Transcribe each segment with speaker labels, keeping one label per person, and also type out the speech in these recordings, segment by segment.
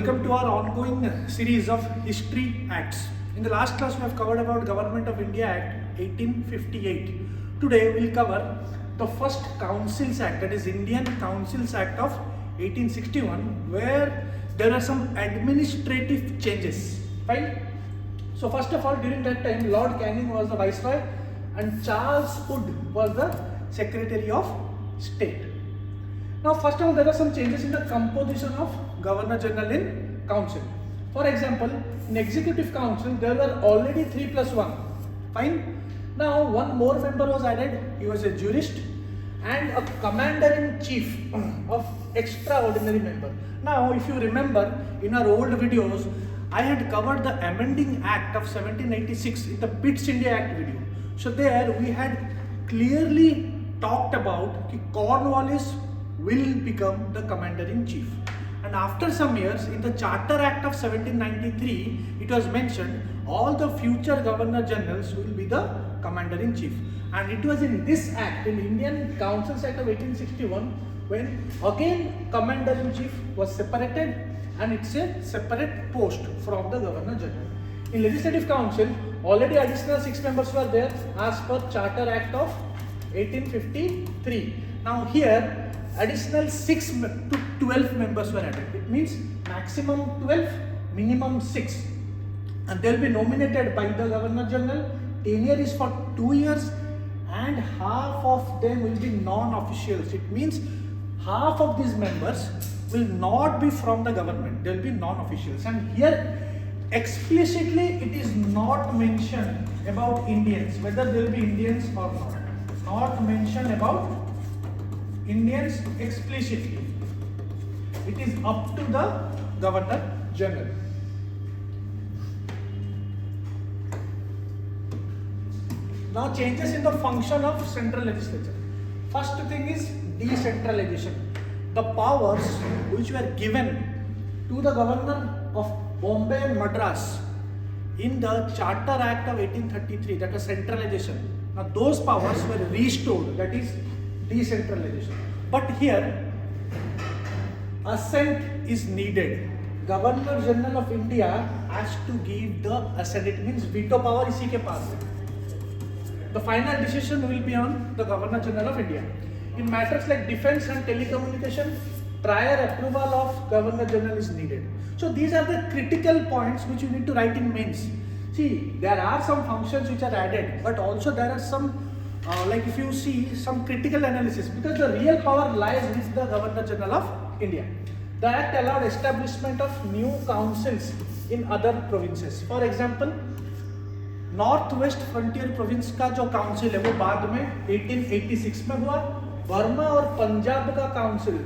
Speaker 1: welcome to our ongoing series of History Acts. In the last class, we have covered about Government of India Act 1858. Today, we will cover the first Councils Act, that is Indian Councils Act of 1861, where there are some administrative changes. Fine. So first of all, during that time, Lord Canning was the Viceroy and Charles Hood was the Secretary of State. Now, first of all, there are some changes in the composition of Governor General in Council. For example, in Executive Council, there were already 3+1. Fine. Now, one more member was added. He was a jurist and a Commander-in-Chief of extraordinary member. Now, if you remember, in our old videos, I had covered the Amending Act of 1786 in the Pitt's India Act video. So there we had clearly talked about that Cornwallis will become the Commander-in-Chief. And after some years, in the Charter Act of 1793, it was mentioned all the future Governor Generals will be the Commander-in-Chief. And it was in this act, in Indian Councils Act of 1861, when again Commander-in-Chief was separated and it's a separate post from the Governor General. In Legislative Council, already additional 6 members were there as per Charter Act of 1853. Now here, additional 6 to 12 members were added. It means maximum 12, minimum 6. And they will be nominated by the Governor General. Tenure is for 2 years and half of them will be non-officials. It means half of these members will not be from the government. They will be non-officials. And here explicitly it is not mentioned about Indians, whether they will be Indians or not. Not mentioned about Indians explicitly. It is up to the Governor General. Now, changes in the function of central legislature. First thing is decentralization. The powers which were given to the Governor of Bombay and Madras in the Charter Act of 1833, that was centralization. Now, those powers were restored, that is decentralization. But here, assent is needed. Governor General of India has to give the assent. It means veto power इसी के पास है. The final decision will be on the Governor General of India. In matters like defense and telecommunication, prior approval of Governor General is needed. So these are the critical points which you need to write in mains. See, there are some functions which are added, but also there are some like if you see some critical analysis, because the real power lies with the Governor General of India. The act allowed establishment of new councils in other provinces. For example, north west frontier province का जो council है वो बाद में 1886 में हुआ. Burma और पंजाब का काउंसिल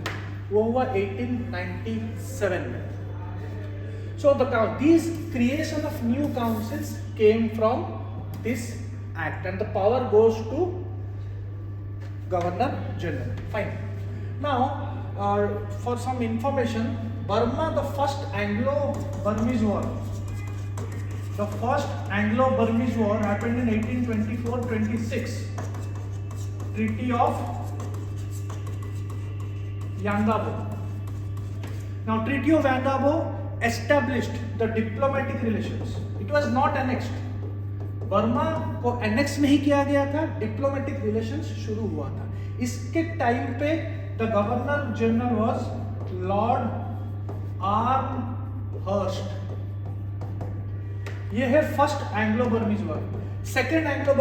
Speaker 1: वो हुआ 1897 में. So these creation of new councils came from this act and the power goes to Governor General. Fine. Now, for some information, Burma, the first Anglo-Burmese war. The first Anglo-Burmese war happened in 1824-26. Treaty of Yangabo. Now, Treaty of Yangabo established the diplomatic relations. It was not annexed. Burma को annex नहीं किया गया था, diplomatic relations शुरू हुआ था. इसके time पे the governor general was lord Amherst. ये है first Anglo Burmese war. Second Anglo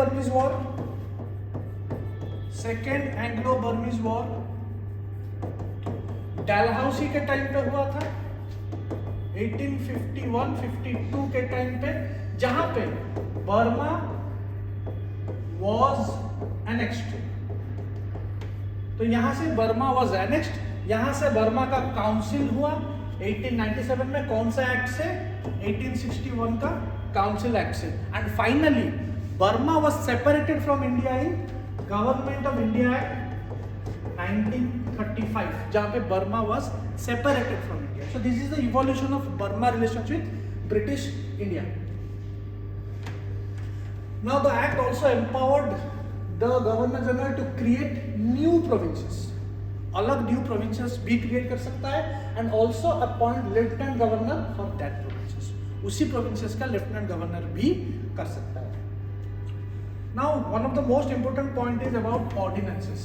Speaker 1: Burmese war Dalhousie के टाइम पे हुआ था 1851-52 के टाइम पे, जहां पे बर्मा वॉज एनेक्स्ड. तो यहां से बर्मा वॉज एनेक्स्ड, यहां से बर्मा का काउंसिल हुआ 1897 में. कौन सा एक्ट से? 1861 का काउंसिल एक्ट से. And finally Burma was separated from India in government of India act 1935, जहां पे Burma was separated from India. So this is the evolution of Burma relations with British India. Now the act also empowered the Governor General to create new provinces. अलग new provinces भी create कर सकता है and also appoint lieutenant governor for that provinces, उसी provinces का lieutenant governor भी कर सकता है। Now one of the most important point is about ordinances.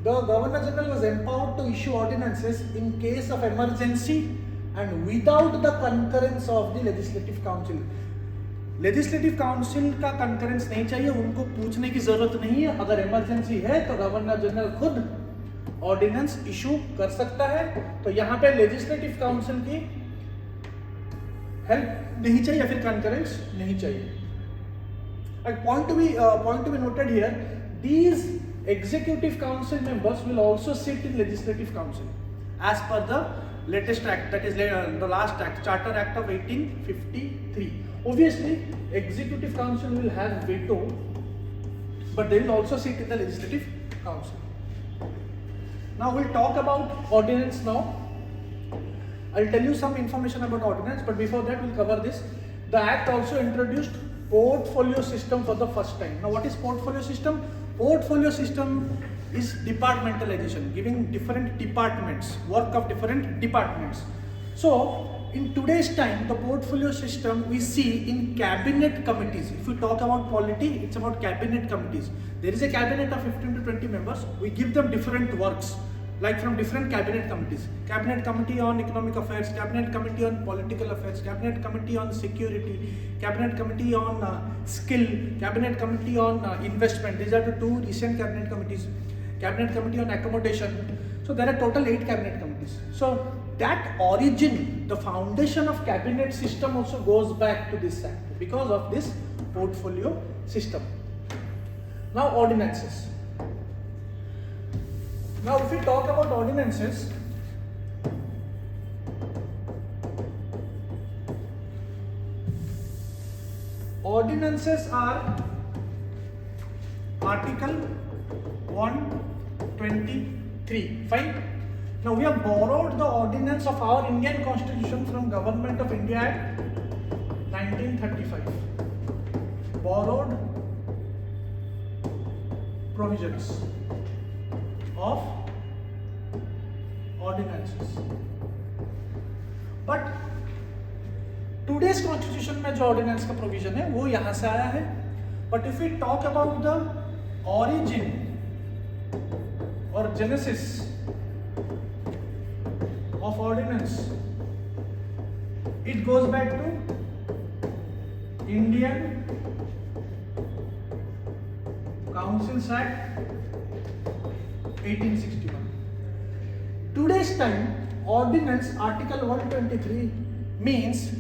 Speaker 1: The Governor General was empowered to issue ordinances in case of emergency and without the concurrence of the Legislative Council. Legislative Council का concurrence नहीं चाहिए, उनको पूछने की जरूरत नहीं है। अगर इमरजेंसी है तो गवर्नर जनरल खुद ऑर्डिनेंस इशू कर सकता है। तो यहाँ पे लेजिस्लेटिव काउंसिल की हेल्प नहीं चाहिए या फिर कंकरेंस नहीं चाहिए। Point to be noted here, these executive council members will also sit in legislative council as per the latest act, that is the last act, Charter Act of 1853. Obviously executive council will have veto, but they will also sit in the legislative council. Now we'll talk about ordinance. Now I'll tell you some information about ordinance, but before that we'll cover this. The act also introduced portfolio system for the first time. Now what is portfolio system? Portfolio system is departmentalization, giving different departments, work of different departments. So in today's time, the portfolio system we see in cabinet committees. If we talk about polity, it's about cabinet committees. There is a cabinet of 15 to 20 members. We give them different works, like from different cabinet committees. Cabinet committee on economic affairs, cabinet committee on political affairs, cabinet committee on security, cabinet committee on skill, cabinet committee on investment. These are the two recent cabinet committees. Cabinet committee on accommodation. So there are total 8 cabinet committees. So that origin, the foundation of cabinet system also goes back to this act because of this portfolio system. Now ordinances. Now if we talk about ordinances, ordinances are Article 123. Fine. Now we have borrowed the ordinance of our Indian Constitution from Government of India Act 1935. Borrowed provisions of ordinances. But today's constitution में जो ordinance का provision है वो यहाँ से आया है. But if we talk about the origin or genesis of ordinance, it goes back to Indian Councils Act 1861. Today's time, ordinance Article 123 means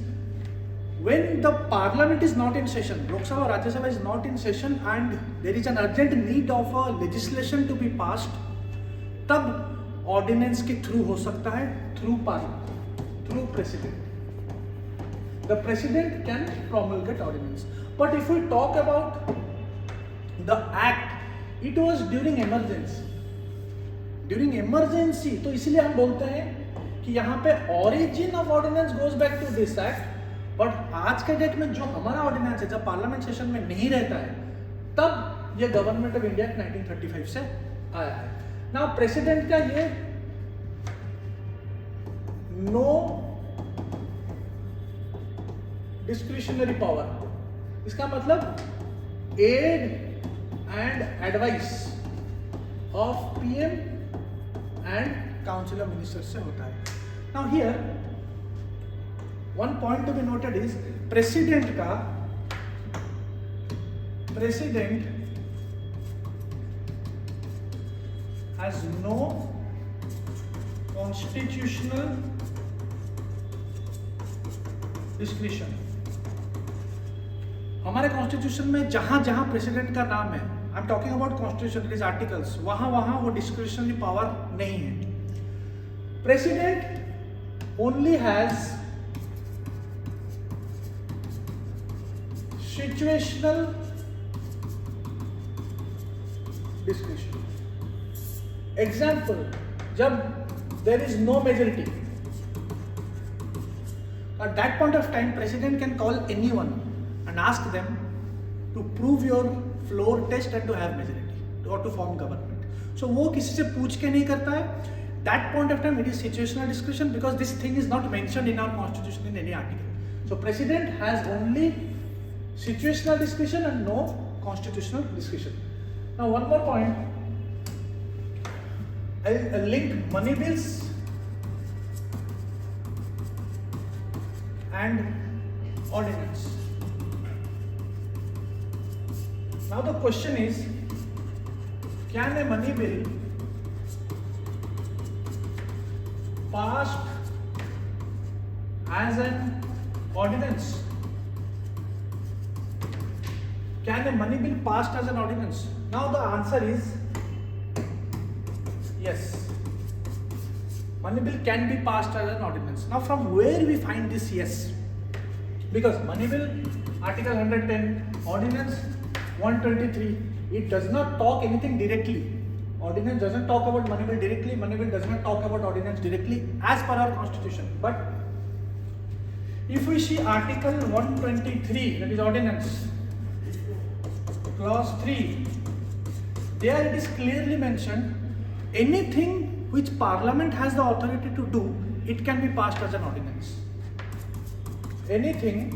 Speaker 1: when the parliament is not in session, Lok Sabha or Rajya Sabha is not in session and there is an urgent need of a legislation to be passed, तब ordinance के through हो सकता है, through parliament, through president. The president can promulgate ordinance. But if we talk about the act, it was during emergency. During emergency, तो इसलिए हम बोलते हैं कि यहाँ पे origin of ordinance goes back to this act. But आज के डेट में जो हमारा ऑर्डिनेंस है जब पार्लियामेंट सेशन में नहीं रहता है तब ये गवर्नमेंट ऑफ इंडिया 1935 से आया है. नाउ प्रेसिडेंट का ये नो डिस्क्रिशनरी पावर, इसका मतलब aid and advice of PM and council of ministers से होता है. Now here one point to be noted is president has no constitutional discretion. हमारे कॉन्स्टिट्यूशन में जहां जहां प्रेसिडेंट का नाम है, I am talking about constitution it is articles, वहां वहां वो डिस्क्रिशनरी पावर नहीं है. President only has situational discretion. Example, जब there is no majority, at that point of time president can call anyone and ask them to prove your floor test and to have majority or to form government. So वो किसी से पूछ के नहीं करता है. That point of time it is situational discretion because this thing is not mentioned in our constitution in any article. So president has only situational discretion and no constitutional discretion. Now one more point, I'll link money bills and ordinance. Now the question is, can a money bill passed as an ordinance? Can a money bill passed as an ordinance? Now the answer is yes. Money bill can be passed as an ordinance. Now from where we find this yes? Because money bill, article 110, ordinance 123, it does not talk anything directly. Ordinance doesn't talk about money bill directly, money bill does not talk about ordinance directly as per our constitution. But if we see article 123, that is ordinance, clause 3, there it is clearly mentioned, anything which parliament has the authority to do, it can be passed as an ordinance. Anything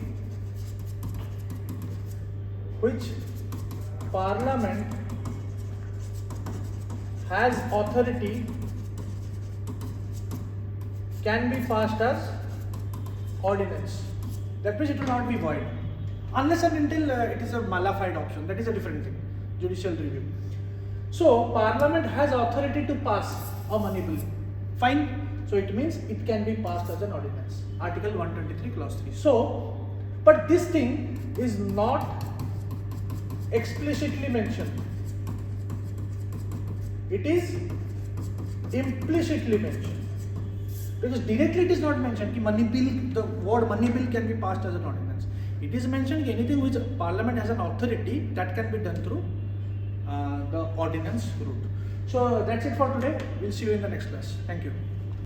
Speaker 1: which parliament has authority can be passed as ordinance. That means it will not be void unless and until it is a malified option. That is a different thing, judicial review. So parliament has authority to pass a money bill, fine. So it means it can be passed as an ordinance, article 123 clause 3. So but this thing is not explicitly mentioned, it is implicitly mentioned, because directly it is not mentioned कि money bill, the word money bill can be passed as an ordinance. It is mentioned anything which parliament has an authority that can be done through the ordinance route. So that's it for today. We'll see you in the next class. Thank you.